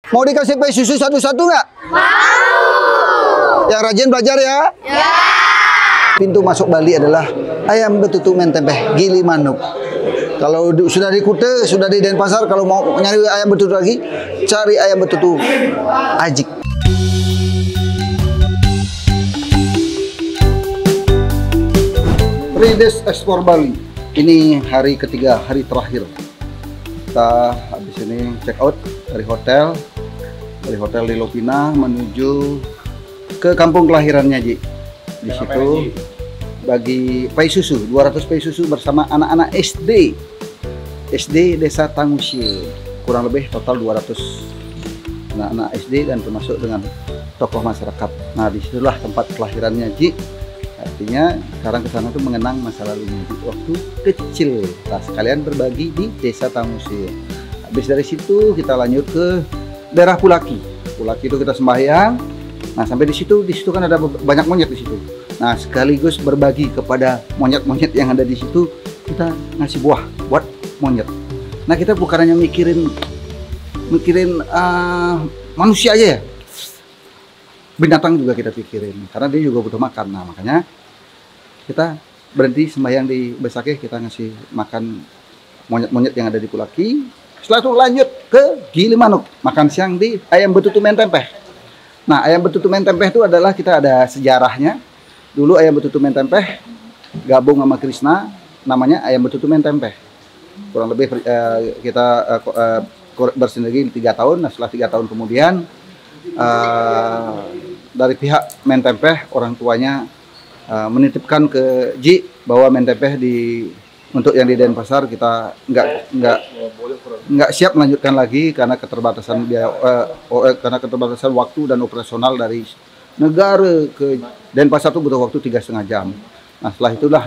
Mau dikasih pai susu satu-satu nggak? Mau. Yang rajin belajar ya? Ya. Pintu masuk Bali adalah ayam betutu mentempeh Gili Manuk. Kalau sudah di Kute, sudah di Denpasar, kalau mau nyari ayam betutu lagi, cari ayam betutu Ajik. Rides Ekspor Bali. Ini hari ketiga, hari terakhir. Kita habis ini check out dari hotel di Lopina menuju ke kampung kelahirannya, Ji. Di situ bagi pai susu, 200 pai susu bersama anak-anak SD Desa Tangusil. Kurang lebih total 200 anak-anak SD dan termasuk dengan tokoh masyarakat. Nah, disitulah tempat kelahirannya, Ji. Artinya sekarang ke sana tuh mengenang masa lalunya waktu kecil. Nah, sekalian berbagi di Desa Tangusil. Habis dari situ kita lanjut ke daerah Pulaki. Pulaki itu kita sembahyang. Nah, sampai di situ kan ada banyak monyet di situ. Nah, sekaligus berbagi kepada monyet-monyet yang ada di situ, kita ngasih buah buat monyet. Nah, kita bukan hanya mikirin manusia aja ya. Binatang juga kita pikirin karena dia juga butuh makan. Nah, makanya kita berhenti sembahyang di Besakeh, kita ngasih makan monyet-monyet yang ada di Pulaki. Setelah itu lanjut ke Gili Manuk, makan siang di ayam betutu mentempeh. Nah, ayam betutu mentempeh itu adalah kita ada sejarahnya. Dulu ayam betutu mentempeh gabung sama Krishna, namanya ayam betutu mentempeh. Kurang lebih kita bersinergi 3 tahun. Nah, setelah 3 tahun kemudian dari pihak mentempeh, orang tuanya menitipkan ke Ji bahwa mentempeh untuk yang di Denpasar kita nggak siap melanjutkan lagi karena keterbatasan biaya, karena keterbatasan waktu dan operasional dari negara ke Denpasar itu butuh waktu 3,5 jam. Nah, setelah itulah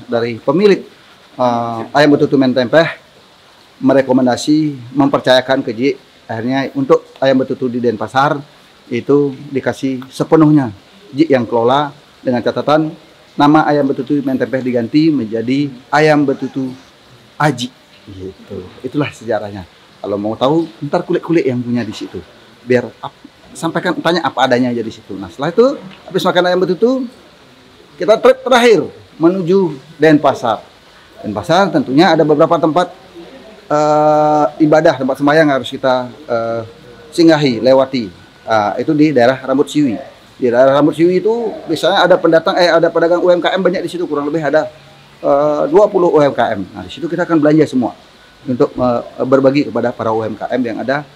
dari pemilik ayam betutu mentempeh merekomendasi, mempercayakan ke Ji, akhirnya untuk ayam betutu di Denpasar itu dikasih sepenuhnya Ji yang kelola, dengan catatan nama ayam betutu mentempeh diganti menjadi ayam betutu Aji. Gitu. Itulah sejarahnya. Kalau mau tahu, ntar kulik-kulik yang punya di situ. Biar sampaikan, tanya apa adanya aja di situ. Nah, setelah itu habis makan ayam betutu, kita trip terakhir menuju Denpasar. Denpasar tentunya ada beberapa tempat ibadah, tempat sembahyang harus kita singgahi, lewati. Itu di daerah Rambut Siwi. Di daerah Rambut Siwi itu biasanya ada ada pedagang UMKM banyak di situ, kurang lebih ada 20 UMKM. Nah, di situ kita akan belanja semua untuk berbagi kepada para UMKM yang ada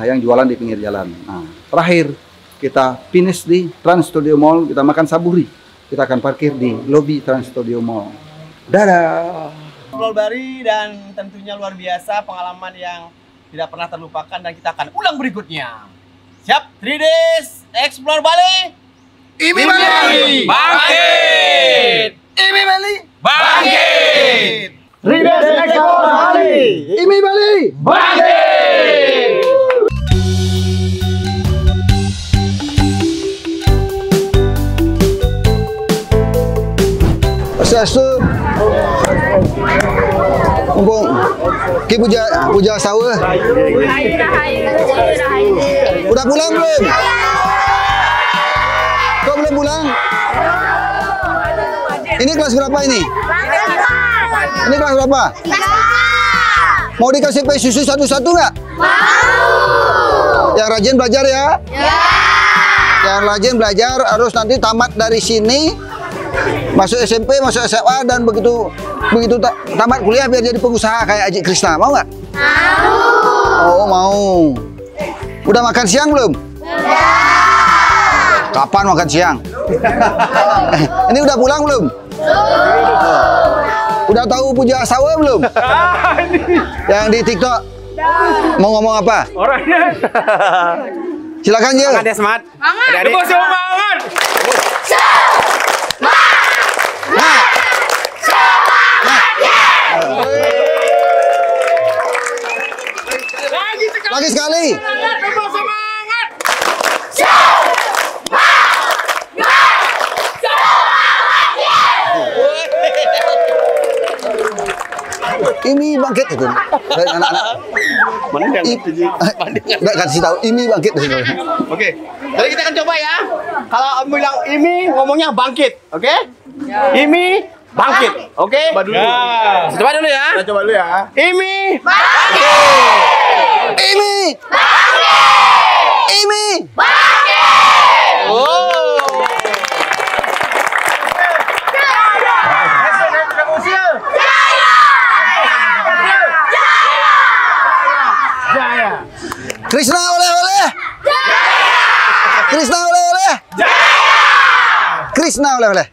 yang jualan di pinggir jalan. Nah, terakhir kita finish di Trans Studio Mall, kita makan saburi. Kita akan parkir di lobi Trans Studio Mall. Dadah. Explore Bali, dan tentunya luar biasa, pengalaman yang tidak pernah terlupakan, dan kita akan ulang berikutnya. Siap? 3 Days Explore Bali. IMI Bali bangkit. IMI Bali Bangkit. 3 Days Explore Bali IMI Bali Bangkit. Swastiastu. Mumpung Ki puja sahur. Udah pulang belum? Kok belum pulang? Ini kelas berapa ini? Ini kelas berapa? Mau dikasih pai susu satu-satu nggak? Mau. Yang rajin belajar ya? Ya. Yang rajin belajar harus nanti tamat dari sini, masuk SMP, masuk SMA, dan begitu tamat kuliah biar jadi pengusaha kayak Ajik Krishna. Mau nggak? Mau. Oh, mau. Udah makan siang belum? Udah. Kapan makan siang? Ini udah pulang belum? Udah tahu puja sawa belum? Yang di TikTok. Mau ngomong apa? Orangnya. Silakan, Jil. Semangat ya, semangat. Semangat. Semangat. Lagi sekali. Ini bangkit itu. Anak-anak. Mana yang Enggak kasih tahu, ini bangkit dari situ. Oke. Jadi kita akan coba ya. Kalau Om bilang ini ngomongnya bangkit, oke? Ini bangkit, oke? Coba dulu. Coba dulu ya. Kita coba dulu ya. Ini bangkit. Ini ini Oh. Krishna oleh-oleh. Krishna oleh-oleh. Krishna oleh-oleh.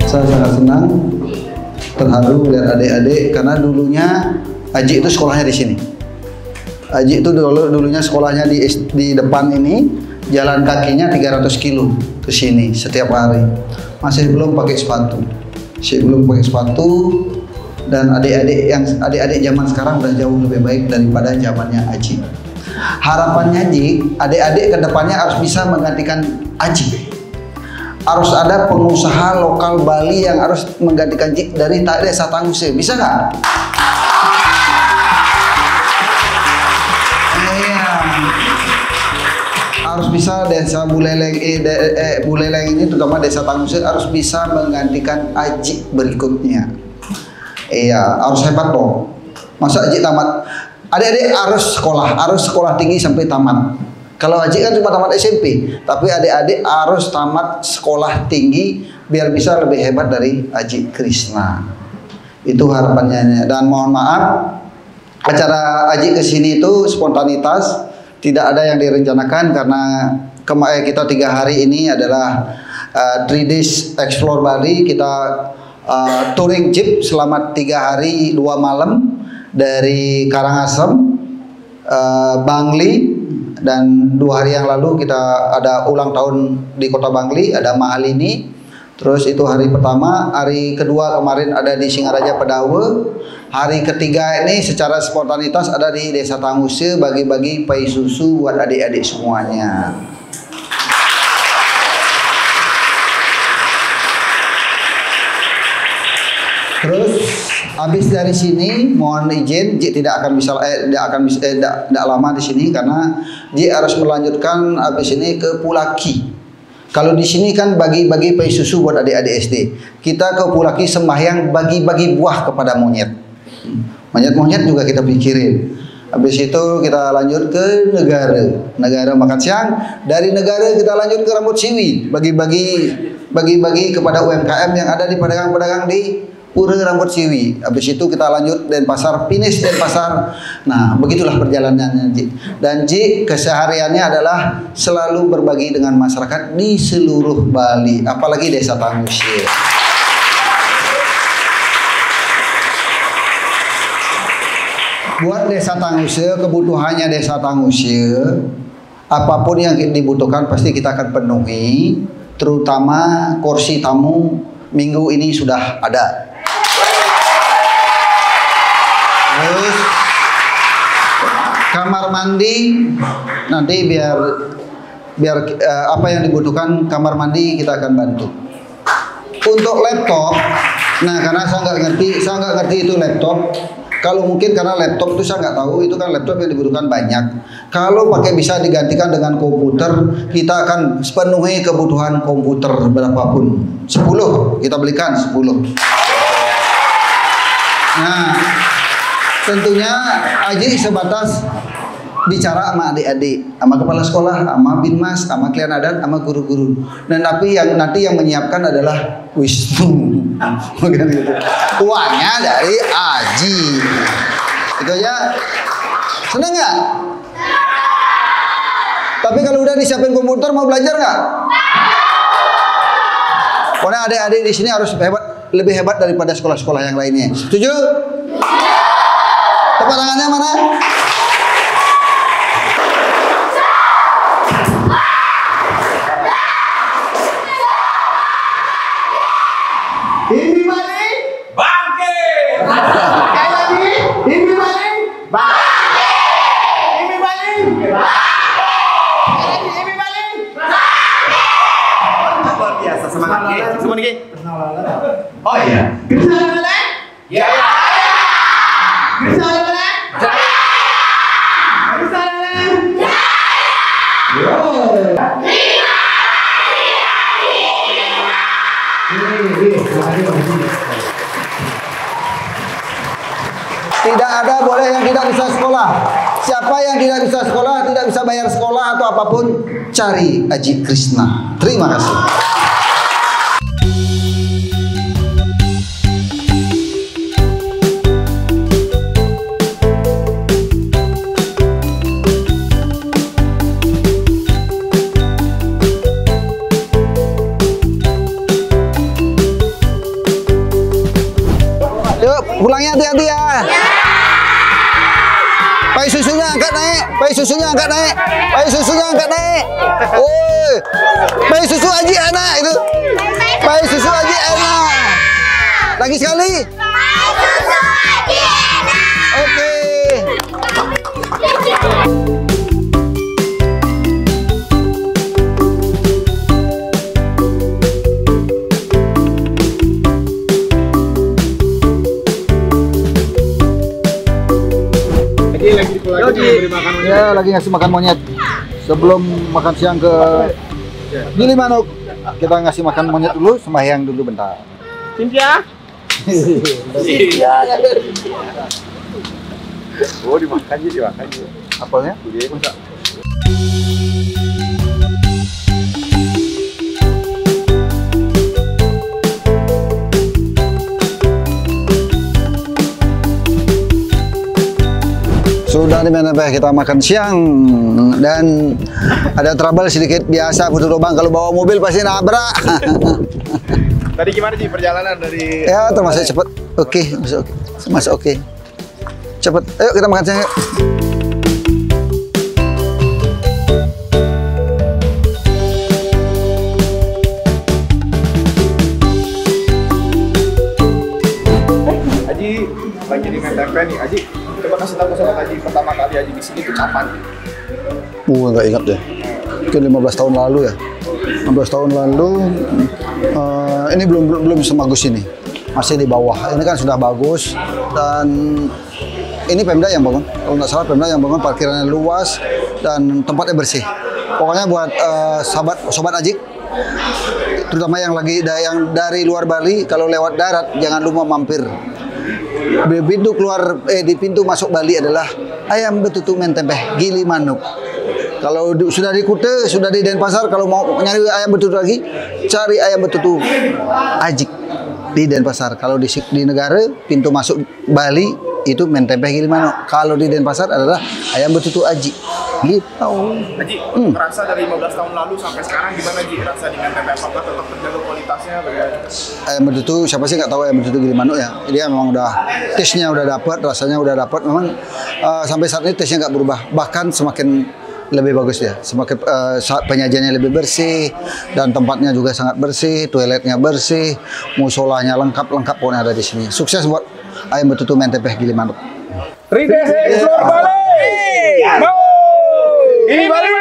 Saya sangat senang, terharu melihat adik-adik karena dulunya Aji itu sekolahnya di sini. Aji itu dulunya sekolahnya di depan ini, jalan kakinya 300 kilo ke sini setiap hari. Masih belum pakai sepatu. Dan adik-adik zaman sekarang udah jauh lebih baik daripada zamannya Aji. Harapannya Ji, adik-adik kedepannya harus bisa menggantikan Aji. Harus ada pengusaha lokal Bali yang harus menggantikan Ji dari desa Tanguse. Bisa nggak? Harus bisa desa Buleleng ini, terutama desa Tanguse harus bisa menggantikan Aji berikutnya. Iya, harus hebat dong. Masa Aji tamat? Adik-adik harus sekolah tinggi sampai tamat. Kalau Aji kan cuma tamat SMP, tapi adik-adik harus tamat sekolah tinggi biar bisa lebih hebat dari Aji Krishna. Itu harapannya. Dan mohon maaf, acara Aji kesini itu spontanitas. Tidak ada yang direncanakan karena kita 3 hari ini adalah 3 days explore Bali. Kita touring jeep selama 3 hari 2 malam dari Karangasem, Bangli, dan 2 hari yang lalu kita ada ulang tahun di kota Bangli, ada Mahalini. Terus itu hari pertama, hari kedua kemarin ada di Singaraja Pedawe. Hari ketiga ini secara spontanitas ada di Desa Tanguse, bagi-bagi pai susu buat adik-adik semuanya. Terus habis dari sini mohon izin Ji tidak akan tidak lama di sini karena Ji harus melanjutkan habis ini ke Pulaki. Kalau di sini kan bagi-bagi pai susu buat adik-adik SD. Kita ke Pulaki sembahyang bagi-bagi buah kepada monyet. Monyet-monyet juga kita pikirin. Habis itu kita lanjut ke negara makan siang. Dari negara kita lanjut ke Rambut Siwi, bagi-bagi kepada UMKM yang ada di pedagang-pedagang di Pura Rambut Siwi. Habis itu kita lanjut Denpasar, finish Denpasar. Nah, begitulah perjalanannya Ji. Dan Ji kesehariannya adalah selalu berbagi dengan masyarakat di seluruh Bali, apalagi Desa Tanguse. Buat Desa Tanguse, kebutuhannya Desa Tanguse, apapun yang dibutuhkan pasti kita akan penuhi. Terutama kursi tamu minggu ini sudah ada. Terus kamar mandi nanti biar apa yang dibutuhkan kamar mandi kita akan bantu. Untuk laptop, nah karena saya nggak ngerti itu laptop. Kalau mungkin karena laptop itu saya nggak tahu, itu kan laptop yang dibutuhkan banyak. Kalau pakai bisa digantikan dengan komputer, kita akan penuhi kebutuhan komputer berapapun. 10 kita belikan 10. Nah, tentunya Aji sebatas bicara sama adik-adik, sama kepala sekolah, sama binmas, sama klien adat, sama guru-guru. Dan tapi yang nanti yang menyiapkan adalah Wisnu. Uangnya dari Aji. Itu aja. Seneng nggak? Tapi kalau udah disiapin komputer mau belajar nggak? Pokoknya adik-adik di sini harus lebih hebat daripada sekolah-sekolah yang lainnya. Setuju? Tepuk tangannya mana? Ini balik, bangkit. Sekali lagi, ini balik, bangkit. Ini balik, semangat Ki. Semua nih Ki. Oh iya. Bisa lele? Ya. Bisa lele? Jaya. Bisa lele? Tidak ada boleh yang tidak bisa sekolah. Siapa yang tidak bisa sekolah, tidak bisa bayar sekolah atau apapun, cari Aji Krishna. Terima kasih. Yuk, pulangnya hati-hati ya. Pai susunya angkat naik, pai susunya angkat naik, pai susunya angkat naik. Woi, pai susu Aji enak itu. Pai susu Aji enak. Lagi sekali. Pai susu Aji enak. Oke. Ya, lagi ngasih makan monyet. Sebelum makan siang ke Gili Manuk, kita ngasih makan monyet dulu, sembahyang dulu bentar. Cynthia. Oh, dimakan. Apelnya? Sudah di mana kita makan siang dan ada trouble sedikit biasa butuh lubang kalau bawa mobil pasti nabrak. Tadi gimana sih perjalanan dari? Ya termasuk cepet. Oke, masuk oke. Cepet. Ayo kita makan siang. Yuk. Aji lagi dengan tempe nih, Aji. Coba kasih tahu sama Aji pertama kali Aji di sini itu kapan? Nggak ingat deh. Mungkin 15 tahun lalu ya. 15 tahun lalu. Ini belum semagus ini. Masih di bawah. Ini kan sudah bagus dan ini Pemda yang bangun. Kalau nggak salah Pemda yang bangun, parkirannya luas dan tempatnya bersih. Pokoknya buat sobat Aji, terutama yang dari luar Bali, kalau lewat darat jangan lupa mampir. Di pintu masuk Bali adalah ayam betutu mentempeh Gili Manuk. Kalau sudah di Kute, sudah di Denpasar, kalau mau nyari ayam betutu lagi, cari ayam betutu Aji di Denpasar. Kalau di negara, pintu masuk Bali itu mentempeh Gili Manuk. Kalau di Denpasar adalah ayam betutu Aji. Gitu. Aji, rasa dari 15 tahun lalu sampai sekarang gimana Ji? Rasa di mentempeh apakah tetap terjaga kualitasnya? Ayam betutu, siapa sih nggak tahu ayam betutu Gili Manuk ya? Dia memang udah taste-nya udah dapat, rasanya udah dapat. Memang sampai saat ini taste-nya nggak berubah. Bahkan semakin lebih bagus ya. Semakin penyajiannya lebih bersih dan tempatnya juga sangat bersih, toiletnya bersih, musolanya lengkap pokoknya ada di sini. Sukses buat ayam betutu mentempeh Gili Manuk. Ride seluruh Bali. Ini Bali.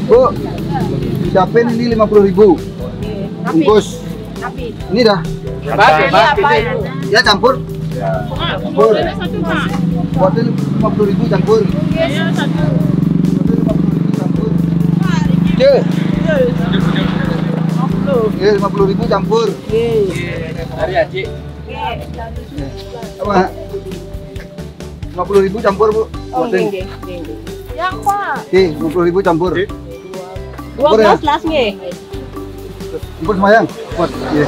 Bu, siapin ini 50.000. Bungkus. Ini dah. Ya campur. Campur. Buatin 50.000 campur. Iya, satu. 50.000 campur. Iya, 50.000 campur. Dari Aji. Apa? 50.000 campur, Bu. Buatin. Yang Pak. Oke, 50.000 campur. 12 las nggih. Campur semayang. Buat. Iya.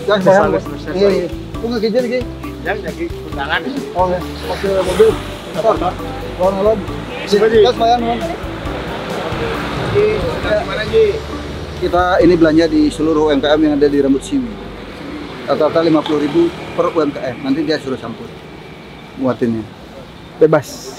Jangan semayang. Iya. Tunggu kejar lagi. Yang jadi undangan. Oh, ya. Pakai mobil. Alon. Kita semayang, Mon. Gimana Ji? Kita ini belanja di seluruh UMKM yang ada di Rambut Siwi. Rata-rata 50.000 per UMKM. Nanti dia suruh campur. Muatinnya. Bebas.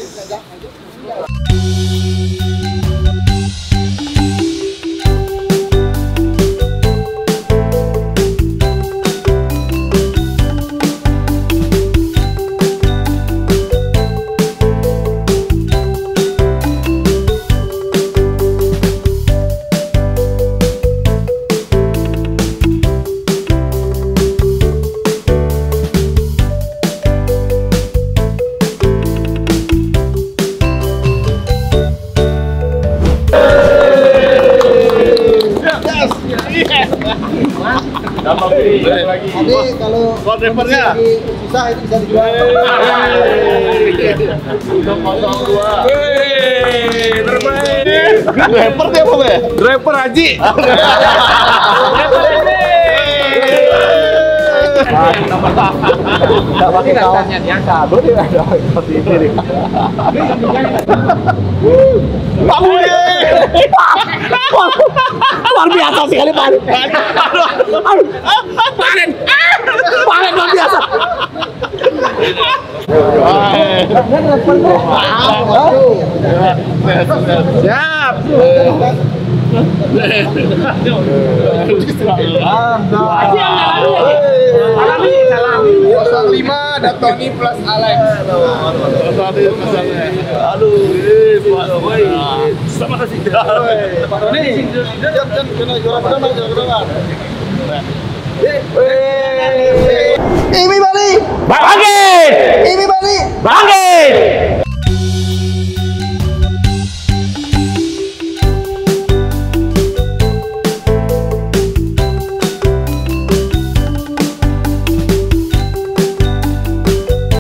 Nanti kalau drivernya lagi susah itu bisa dijual. Driver dia apa ya? Driver Haji. Enggak pakai kawannya yang kado dia ada seperti ini nih. Pak Budi. Luar biasa sekali Pak. Panen. Panen luar biasa. Siap. Salami. 05 dan Tony plus Alex. Aduh, sama kasih. Pak Doni, jam kena juara pertama. Imi Bali. Bangkit. Imi Bali. Bangkit.